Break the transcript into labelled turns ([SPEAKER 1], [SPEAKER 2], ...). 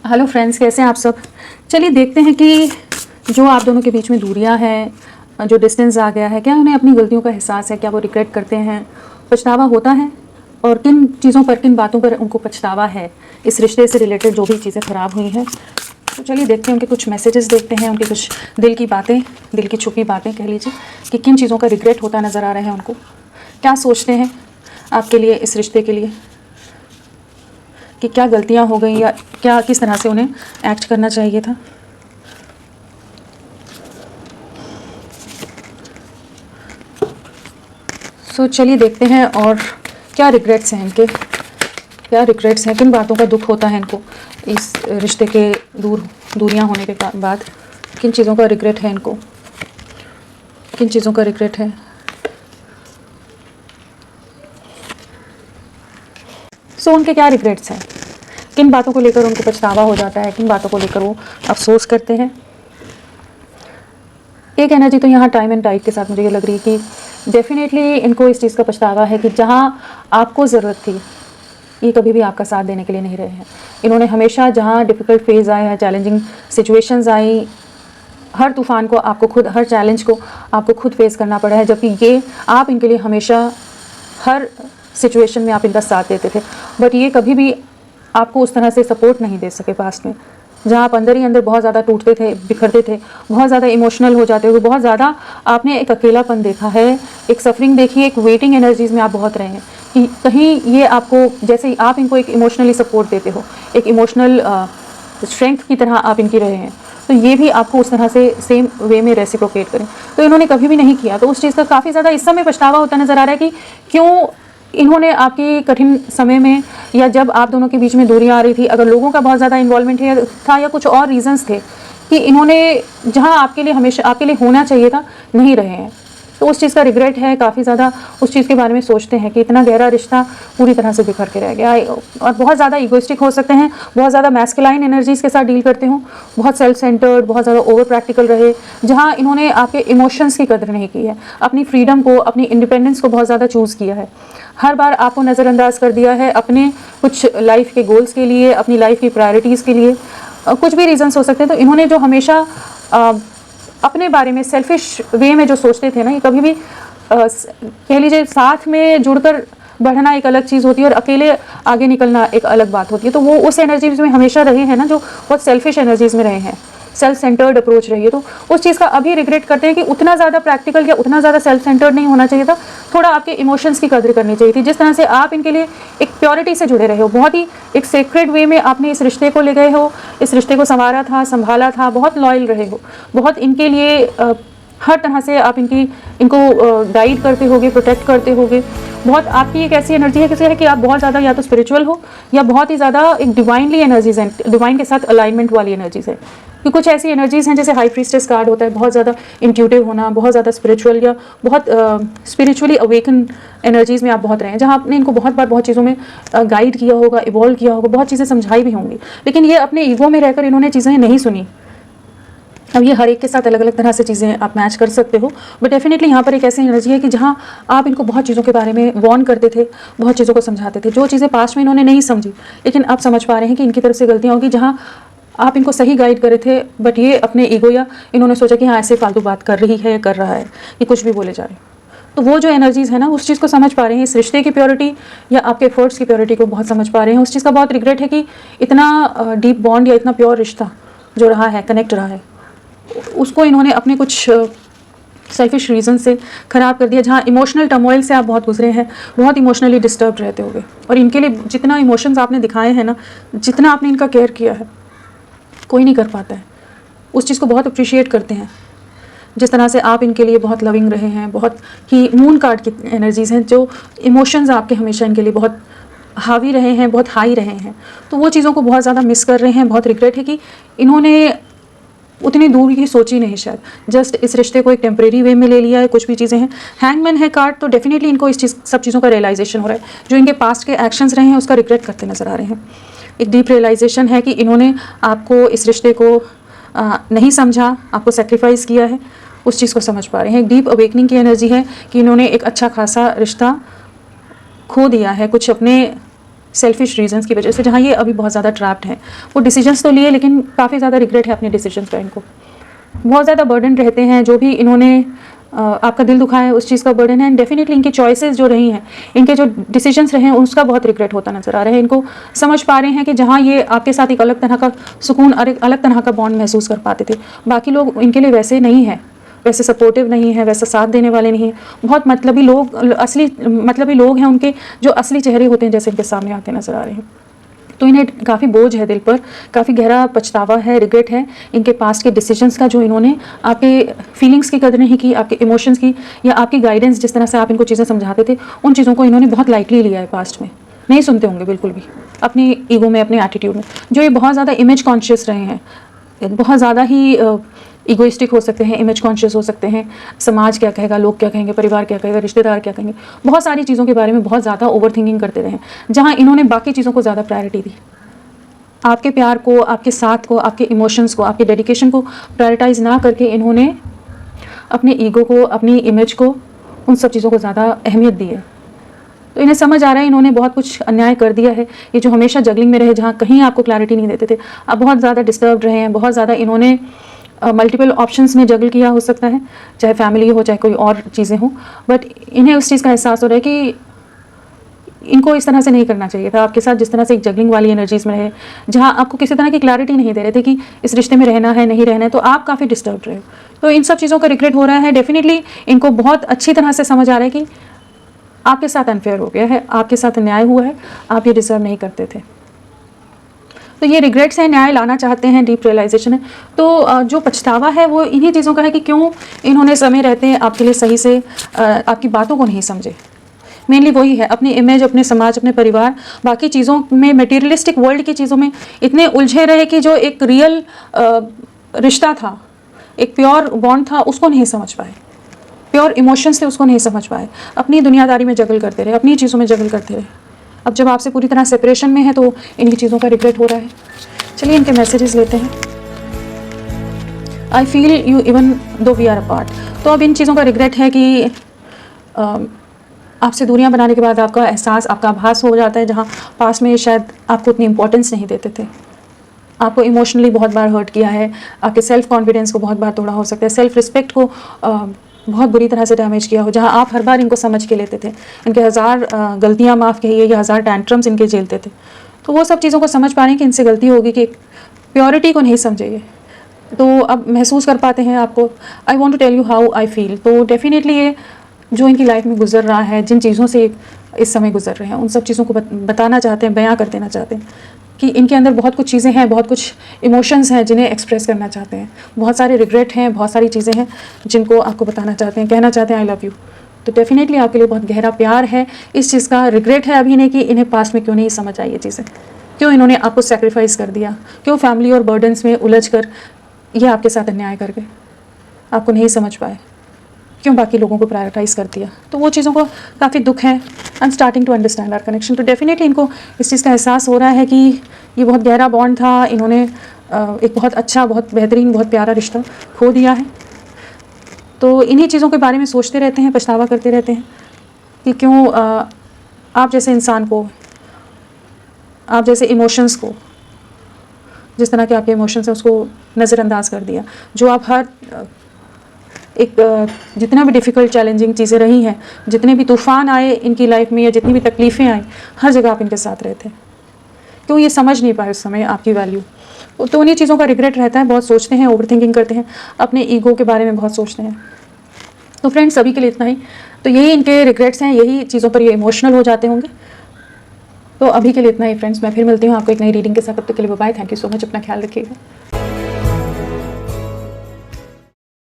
[SPEAKER 1] Hello friends, कैसे हैं आप सब। चलिए देखते हैं कि जो आप दोनों के बीच में दूरियां हैं, जो डिस्टेंस आ गया है, क्या उन्हें अपनी गलतियों का एहसास है, क्या वो रिग्रेट करते हैं, पछतावा होता है, और किन चीज़ों पर, किन बातों पर उनको पछतावा है इस रिश्ते से रिलेटेड जो भी चीज़ें ख़राब हुई हैं। तो चलिए देखते हैं, उनके कुछ मैसेजेस देखते हैं, उनके कुछ दिल की बातें, दिल की छुपी बातें कह लीजिए, कि किन चीज़ों का रिग्रेट होता नज़र आ रहा है उनको, क्या सोचते हैं आपके लिए, इस रिश्ते के लिए, कि क्या गलतियां हो गई या क्या, किस तरह से उन्हें एक्ट करना चाहिए था। सो चलिए देखते हैं, और क्या रिग्रेट्स हैं इनके, क्या रिग्रेट्स हैं, किन बातों का दुख होता है इनको इस रिश्ते के दूरियां होने के बाद, किन चीज़ों का रिग्रेट है इनको, किन चीज़ों का रिग्रेट है। सो उनके क्या रिग्रेट्स हैं, किन बातों को लेकर उनको पछतावा हो जाता है, किन बातों को लेकर वो अफसोस करते हैं। एक एनर्जी तो यहाँ टाइम एंड टाइड के साथ मुझे ये लग रही है कि डेफिनेटली इनको इस चीज़ का पछतावा है कि जहाँ आपको ज़रूरत थी, ये कभी भी आपका साथ देने के लिए नहीं रहे हैं। इन्होंने हमेशा जहाँ डिफ़िकल्ट फेज़ आए हैं, चैलेंजिंग सिचुएशंस आई, हर तूफ़ान को आपको खुद, हर चैलेंज को आपको खुद फेस करना पड़ा है, जबकि ये आप इनके लिए हमेशा हर सिचुएशन में आप इनका साथ देते थे। बट ये कभी भी आपको उस तरह से सपोर्ट नहीं दे सके पास्ट में, जहाँ आप अंदर ही अंदर बहुत ज़्यादा टूटते थे, बिखरते थे, बहुत ज़्यादा इमोशनल हो जाते हुए, बहुत ज़्यादा आपने एक अकेलापन देखा है, एक सफरिंग देखी, एक वेटिंग एनर्जीज़ में आप बहुत रहे हैं कि कहीं ये आपको, जैसे ही आप इनको एक इमोशनली सपोर्ट देते हो, एक इमोशनल स्ट्रेंथ की तरह आप इनकी रहे हैं, तो ये भी आपको उस तरह से सेम वे में रेसिप्रोकेट करें, तो इन्होंने कभी भी नहीं किया। तो उस चीज़ का काफ़ी ज़्यादा इस समय पछतावा होता नज़र आ रहा है कि क्यों इन्होंने आपकी कठिन समय में, या जब आप दोनों के बीच में दूरियां आ रही थी, अगर लोगों का बहुत ज़्यादा इन्वॉल्वमेंट था या कुछ और रीजंस थे कि इन्होंने जहां आपके लिए, हमेशा आपके लिए होना चाहिए था, नहीं रहे हैं, तो उस चीज़ का रिग्रेट है। काफ़ी ज़्यादा उस चीज़ के बारे में सोचते हैं कि इतना गहरा रिश्ता पूरी तरह से बिखर के रह गया, और बहुत ज़्यादा इगोइस्टिक हो सकते हैं, बहुत ज़्यादा मैस्कुलाइन एनर्जीज़ के साथ डील करते हो, बहुत सेल्फ सेंटर्ड, बहुत ज़्यादा ओवर प्रैक्टिकल रहे, जहाँ इन्होंने आपके इमोशंस की कदर नहीं की है, अपनी फ्रीडम को, अपनी इंडिपेंडेंस को बहुत ज़्यादा चूज़ किया है, हर बार आपको नज़रअंदाज कर दिया है अपने कुछ लाइफ के गोल्स के लिए, अपनी लाइफ की प्रायोरिटीज़ के लिए। कुछ भी रीजंस हो सकते हैं। तो इन्होंने जो हमेशा अपने बारे में सेल्फिश वे में जो सोचते थे ना, ये कभी भी कह लीजिए साथ में जुड़कर बढ़ना एक अलग चीज़ होती है, और अकेले आगे निकलना एक अलग बात होती है। तो वो उस एनर्जीज में हमेशा रहे हैं ना, जो बहुत सेल्फिश एनर्जीज में रहे हैं, सेल्फ सेंटर्ड अप्रोच रही है। तो उस चीज़ का अभी रिग्रेट करते हैं कि उतना ज़्यादा प्रैक्टिकल या उतना ज़्यादा सेल्फ सेंटर्ड नहीं होना चाहिए था, थोड़ा आपके इमोशंस की कदर करनी चाहिए थी। जिस तरह से आप इनके लिए एक प्योरिटी से जुड़े रहे हो, बहुत ही एक सेक्रेड वे में आपने इस रिश्ते को ले गए हो, इस रिश्ते को संवारा था, संभाला था, बहुत लॉयल रहे हो, बहुत इनके लिए हर तरह से आप इनको गाइड करते होगे, प्रोटेक्ट करते होगे। बहुत आपकी एक ऐसी एनर्जी है कि आप बहुत ज़्यादा या तो स्पिरिचुअल हो, या बहुत ही ज़्यादा एक डिवाइनली एनर्जीज हैं, डिवाइन के साथ अलाइनमेंट वाली एनर्जीज है। कि कुछ ऐसी एनर्जीज हैं, जैसे हाई प्रीस्टेस कार्ड होता है, बहुत ज़्यादा इंट्यूटिव होना, बहुत ज़्यादा स्पिरिचुअल, या बहुत स्पिरिचुअली अवेकन एनर्जीज़ में आप बहुत रहे हैं, जहाँ आपने इनको बहुत बार बहुत चीज़ों में गाइड किया होगा, इवॉल्व किया होगा, बहुत चीज़ें समझाई भी होंगी, लेकिन ये अपने ईगो में रहकर इन्होंने चीज़ें नहीं सुनी। अब ये हर एक के साथ अलग अलग तरह से चीज़ें आप मैच कर सकते हो, बट डेफिनेटली यहाँ पर एक ऐसी एनर्जी है कि जहाँ आप इनको बहुत चीज़ों के बारे में वॉर्न करते थे, बहुत चीज़ों को समझाते थे, जो चीज़ें पास्ट में इन्होंने नहीं समझी, लेकिन आप समझ पा रहे हैं कि इनकी तरफ से गलतियाँ होगी, जहाँ आप इनको सही गाइड करे थे, बट ये अपने ईगो, या इन्होंने सोचा कि हाँ ऐसे फालतू बात कर रही है, कर रहा है, ये कुछ भी बोले जा रहे। तो वो जो एनर्जीज़ है ना, उस चीज़ को समझ पा रहे हैं, इस रिश्ते की प्योरिटी या आपके एफर्ट्स की प्योरिटी को बहुत समझ पा रहे हैं। उस चीज़ का बहुत रिग्रेट है कि इतना डीप बॉन्ड या इतना प्योर रिश्ता जो रहा है, कनेक्ट रहा है, उसको इन्होंने अपने कुछ सेल्फिश रीज़न से ख़राब कर दिया, जहाँ इमोशनल टर्मोइल से आप बहुत गुजरे हैं, बहुत इमोशनली डिस्टर्ब रहते होगे, और इनके लिए जितना इमोशंस आपने दिखाए हैं ना, जितना आपने इनका केयर किया है, कोई नहीं कर पाता है। उस चीज़ को बहुत अप्रिशिएट करते हैं, जिस तरह से आप इनके लिए बहुत लविंग रहे हैं, बहुत ही मून कार्ड की एनर्जीज़ हैं, जो इमोशंस आपके हमेशा इनके लिए बहुत हावी रहे हैं, बहुत हाई रहे हैं। तो वो चीज़ों को बहुत ज़्यादा मिस कर रहे हैं। बहुत रिग्रेट है कि इन्होंने उतनी दूर की सोची नहीं, शायद जस्ट इस रिश्ते को एक टेम्परेरी वे में ले लिया है। कुछ भी चीज़ें हैं, हैंगमैन है कार्ड, तो डेफिनेटली इनको इस चीज़, सब चीज़ों का रियलाइजेशन हो रहा है, जो इनके पास्ट के एक्शंस रहे हैं उसका रिग्रेट करते नज़र आ रहे हैं। एक डीप रियलाइजेशन है कि इन्होंने आपको, इस रिश्ते को नहीं समझा, आपको सेक्रीफाइस किया है, उस चीज़ को समझ पा रहे हैं। एक डीप अवेकनिंग की एनर्जी है कि इन्होंने एक अच्छा खासा रिश्ता खो दिया है, कुछ अपने सेल्फिश रीजंस की वजह से, जहाँ ये अभी बहुत ज़्यादा ट्रैप्ड हैं। वो डिसीजंस तो लिए लेकिन काफ़ी ज़्यादा रिग्रेट है अपने डिसीजंस का इनको, बहुत ज़्यादा बर्डन रहते हैं। जो भी इन्होंने आपका दिल दुखा है उस चीज़ का बर्डन है। एंड डेफिनेटली इनकी चॉइसेस जो रही हैं, इनके जो डिसीजंस रहे हैं उसका बहुत रिग्रेट होता नजर आ रहा है। इनको समझ पा रहे हैं कि जहाँ ये आपके साथ एक अलग तरह का सुकून और एक अलग तरह का बॉन्ड महसूस कर पाते थे, बाकी लोग इनके लिए वैसे नहीं है, वैसे सपोर्टिव नहीं है, वैसे साथ देने वाले नहीं हैं। बहुत मतलबी लोग, असली मतलबी लोग हैं उनके, जो असली चेहरे होते हैं जैसे इनके सामने आते नजर आ रहे हैं। तो इन्हें काफ़ी बोझ है दिल पर, काफ़ी गहरा पछतावा है, रिग्रेट है इनके पास्ट के डिसीजंस का, जो इन्होंने आपके फीलिंग्स की कदर नहीं की, आपके इमोशंस की, या आपकी गाइडेंस जिस तरह से आप इनको चीज़ें समझाते थे उन चीज़ों को इन्होंने बहुत लाइटली लिया है पास्ट में। नहीं सुनते होंगे बिल्कुल भी अपनी ईगो में, अपने एटीट्यूड में, जो ये बहुत ज़्यादा इमेज कॉन्शियस रहे हैं, बहुत ज़्यादा ही इगोइस्टिक हो सकते हैं, इमेज कॉन्शियस हो सकते हैं। समाज क्या कहेगा, लोग क्या कहेंगे, परिवार क्या कहेगा, रिश्तेदार क्या कहेंगे, बहुत सारी चीज़ों के बारे में बहुत ज़्यादा ओवर थिंकिंग करते रहे, जहाँ इन्होंने बाकी चीज़ों को ज़्यादा प्रायोरिटी दी। आपके प्यार को, आपके साथ को, आपके इमोशंस को, आपके डेडिकेशन को प्रायोरिटाइज ना करके इन्होंने अपने ईगो को, अपनी इमेज को, उन सब चीज़ों को ज़्यादा अहमियत दी है। तो इन्हें समझ आ रहा है इन्होंने बहुत कुछ अन्याय कर दिया है। ये जो हमेशा जगलिंग में रहे, जहाँ कहीं आपको क्लैरिटी नहीं देते थे, अब बहुत ज़्यादा डिस्टर्ब रहे हैं, बहुत ज़्यादा इन्होंने मल्टीपल ऑप्शंस में जगल किया हो सकता है, चाहे फैमिली हो, चाहे कोई और चीज़ें हो, बट इन्हें उस चीज़ का एहसास हो रहा है कि इनको इस तरह से नहीं करना चाहिए था। आपके साथ जिस तरह से एक जगलिंग वाली एनर्जीज में रहे, जहाँ आपको किसी तरह की क्लैरिटी नहीं दे रहे थे कि इस रिश्ते में रहना है, नहीं रहना है, तो आप काफ़ी डिस्टर्ब रहे हो। तो इन सब चीज़ों का रिग्रेट हो रहा है। डेफिनेटली इनको बहुत अच्छी तरह से समझ आ रहा है कि आपके साथ अनफेयर हो गया है, आपके साथ अन्याय हुआ है, आप ये डिजर्व नहीं करते थे। तो ये रिग्रेट्स हैं, न्याय लाना चाहते हैं, डीप रियलाइजेशन है। तो जो पछतावा है वो इन्हीं चीज़ों का है कि क्यों इन्होंने समय रहते हैं आपके लिए सही से आपकी बातों को नहीं समझे। मेनली वही है, अपनी इमेज, अपने समाज, अपने परिवार, बाकी चीज़ों में, मटेरियलिस्टिक वर्ल्ड की चीज़ों में इतने उलझे रहे कि जो एक रियल रिश्ता था, एक प्योर बॉन्ड था, उसको नहीं समझ पाए। प्योर इमोशंस थे, उसको नहीं समझ पाए। अपनी दुनियादारी में जगल करते रहे, अपनी चीज़ों में जगल करते रहे। अब जब आपसे पूरी तरह सेपरेशन में है तो इन्हीं चीज़ों का रिग्रेट हो रहा है। चलिए इनके मैसेजेस लेते हैं। I feel you even though we are apart. तो अब इन चीज़ों का रिग्रेट है कि आपसे दूरियां बनाने के बाद आपका एहसास, आपका आभास हो जाता है, जहाँ पास में शायद आपको उतनी इंपॉर्टेंस नहीं देते थे, आपको इमोशनली बहुत बार हर्ट किया है, आपके सेल्फ कॉन्फिडेंस को बहुत बार तोड़ा हो सकता है, सेल्फ रिस्पेक्ट को बहुत बुरी तरह से डैमेज किया हो, जहाँ आप हर बार इनको समझ के लेते थे, इनके हज़ार गलतियाँ माफ़ कहिए या हज़ार टैंट्रम्स इनके झेलते थे। तो वो सब चीज़ों को समझ पा रहे हैं कि इनसे गलती होगी, कि प्योरिटी को नहीं समझेंगे। तो अब महसूस कर पाते हैं आपको। I want to tell you how I feel. तो डेफिनेटली ये जो इनकी लाइफ में गुजर रहा है, जिन चीज़ों से इस समय गुजर रहे हैं, उन सब चीज़ों को बताना चाहते हैं, बयां कर देना चाहते हैं कि इनके अंदर बहुत कुछ चीज़ें हैं, बहुत कुछ इमोशंस हैं जिन्हें एक्सप्रेस करना चाहते हैं, बहुत सारे रिग्रेट हैं, बहुत सारी चीज़ें हैं जिनको आपको बताना चाहते हैं, कहना चाहते हैं आई लव यू। तो डेफिनेटली आपके लिए बहुत गहरा प्यार है, इस चीज़ का रिग्रेट है अभी नहीं कि इन्हें पास्ट में क्यों नहीं समझ आई ये चीज़ें, क्यों इन्होंने आपको सेक्रीफाइस कर दिया, क्यों फैमिली और बर्डन्स में उलझ कर ये आपके साथ अन्याय कर गए, आपको नहीं समझ पाए, क्यों बाकी लोगों को प्रायोरिटाइज़ कर दिया। तो वो चीज़ों को काफ़ी दुख है। I am starting to understand our connection. तो डेफिनेटली इनको इस चीज़ का एहसास हो रहा है कि ये बहुत गहरा बॉन्ड था, इन्होंने एक बहुत अच्छा, बहुत बेहतरीन, बहुत प्यारा रिश्ता खो दिया है। तो इन्हीं चीज़ों के बारे में सोचते रहते हैं, पछतावा करते रहते हैं कि क्यों आप जैसे इंसान को, आप जैसे इमोशंस को, जिस तरह के आपके इमोशंस हैं उसको नज़रअंदाज कर दिया। जो आप हर एक जितना भी डिफ़िकल्ट चैलेंजिंग चीज़ें रही हैं, जितने भी तूफ़ान आए इनकी लाइफ में या जितनी भी तकलीफ़ें आई, हर जगह आप इनके साथ रहे थे। क्यों ये समझ नहीं पाए उस समय आपकी वैल्यू। तो उन्हीं चीज़ों का रिग्रेट रहता है, बहुत सोचते हैं, ओवर थिंकिंग करते हैं, अपने ईगो के बारे में बहुत सोचते हैं। तो फ्रेंड्स सभी के लिए इतना ही। तो यही इनके रिग्रेट्स हैं, यही चीज़ों पर ये इमोशनल हो जाते होंगे। तो अभी के लिए इतना ही फ्रेंड्स, मैं फिर मिलती हूँ आपको एक नई रीडिंग के साथ। तब तक के लिए bye. Thank you so much, अपना ख्याल रखिएगा।